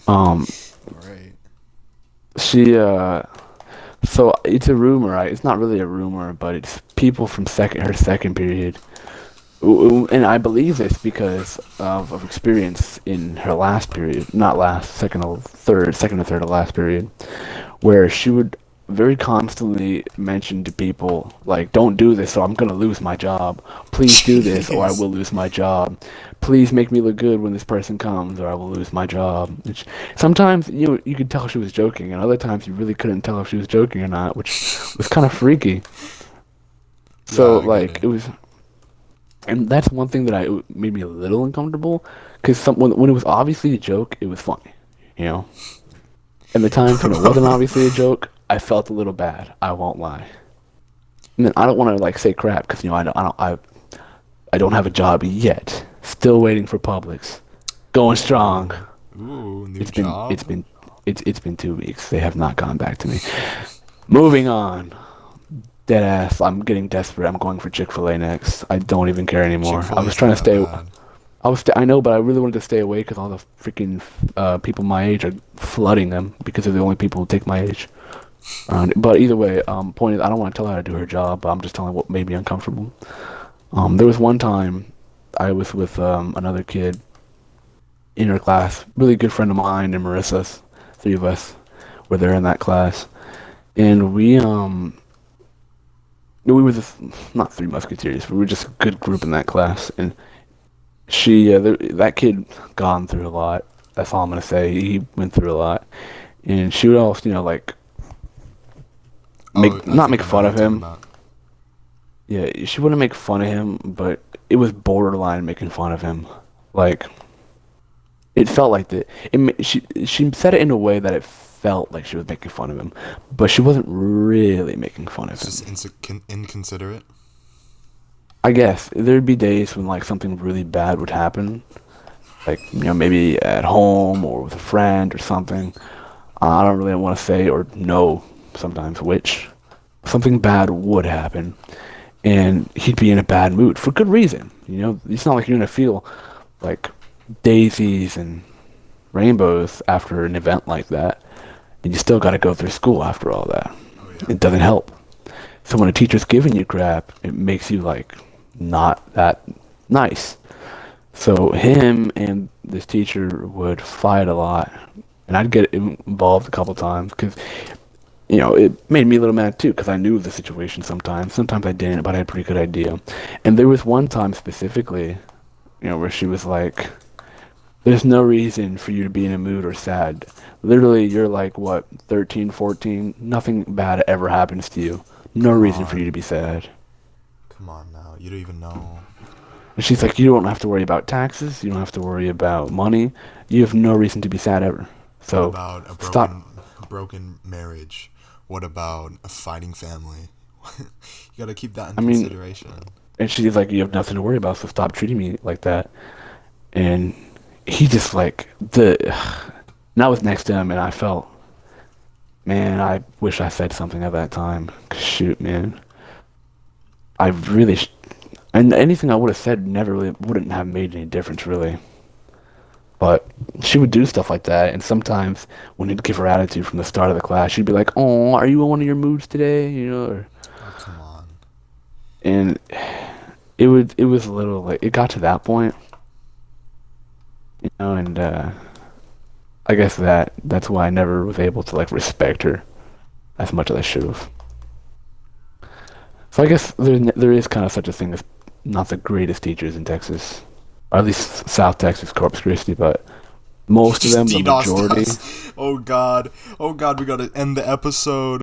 Um,
All right.
she. So it's a rumor. Right? It's not really a rumor, but it's people from her second period. And I believe this because of experience in her last period, not last, second or third of last period, where she would very constantly mention to people like, "Don't do this, or I'm gonna lose my job. Please do this, or I
Jeez.
will lose my job. Please make me look good when this person comes, or I will lose my job." Which sometimes you could tell she was joking, and other times you really couldn't tell if she was joking or not, which was kind of freaky.
Yeah,
So
I get
like
it.
it was. And that's one thing that made me a little uncomfortable, because when it was obviously a joke, it was funny, you know. And the times when it wasn't obviously a joke, I felt a little bad. I won't lie. And then I don't want to like say crap because I don't have a job yet. Still waiting for Publix. Going strong.
Ooh, new
It's been
job.
it's been it's been 2 weeks. They have not gotten back to me. Moving on. Dead ass. I'm getting desperate. I'm going for Chick-fil-A next. I don't even care anymore. I
Chick-fil-A
was
is
trying
not
to
that
stay.
bad.
I know, but I really wanted to stay away because all the freaking people my age are flooding them because they're the only people who take my age. But either way, point is, I don't want to tell her how to do her job, but I'm just telling what made me uncomfortable. There was one time I was with another kid in her class, really good friend of mine and Marissa's. Three of us were there in that class, and we were just not three musketeers, but we were just a good group in that class. And that kid gone through a lot. That's all I'm gonna say. He went through a lot, and she would also, like
Oh,
make
I
not
think
make
I know what
fun
you're
of
talking
him.
about.
Yeah, she wouldn't make fun of him, but it was borderline making fun of him. Like it felt like that. She said it in a way that it felt like she was making fun of him, but she wasn't really making fun of
It's
him.
just inconsiderate.
I guess there'd be days when like something really bad would happen, like maybe at home or with a friend or something. I don't really want to say or know sometimes which. Something bad would happen, and he'd be in a bad mood for good reason. It's not like you're gonna feel like daisies and rainbows after an event like that, and you still got to go through school after all that.
Oh yeah.
It doesn't help. So when a teacher's giving you crap, it makes you like not that nice. So him and this teacher would fight a lot, and I'd get involved a couple times because it made me a little mad too because I knew the situation sometimes. Sometimes I didn't, but I had a pretty good idea. And there was one time specifically, where she was like, "There's no reason for you to be in a mood or sad. Literally, you're like, what, 13, 14? Nothing bad ever happens to you. No
Come
reason for you to
on.
be sad."
Come on now. You don't even know.
And she's like, "You don't have to worry about taxes. You don't have to worry about money. You have no reason to be sad ever.
What
So
about
stop."
a broken marriage? What about a fighting family? You gotta keep that in
I mean,
consideration.
and she's like, "You have nothing to worry about, so stop treating me like that." And he just like and I was next to him, and I felt, man, I wish I said something at that time. 'Cause shoot, man, I really, and anything I would have said never really wouldn't have made any difference really. But she would do stuff like that, and sometimes when he'd give her attitude from the start of the class, she'd be like, "Oh, are you in one of your moods today?"
Oh, come on.
And it was a little like it got to that point, and I guess that's why I never was able to like respect her as much as I should have. So I guess there is kind of such a thing as not the greatest teachers in Texas, or at least South Texas, Corpus Christi, but most of
Just
them, the
DDoSed
majority.
us. Oh god. Oh god, we gotta end the episode.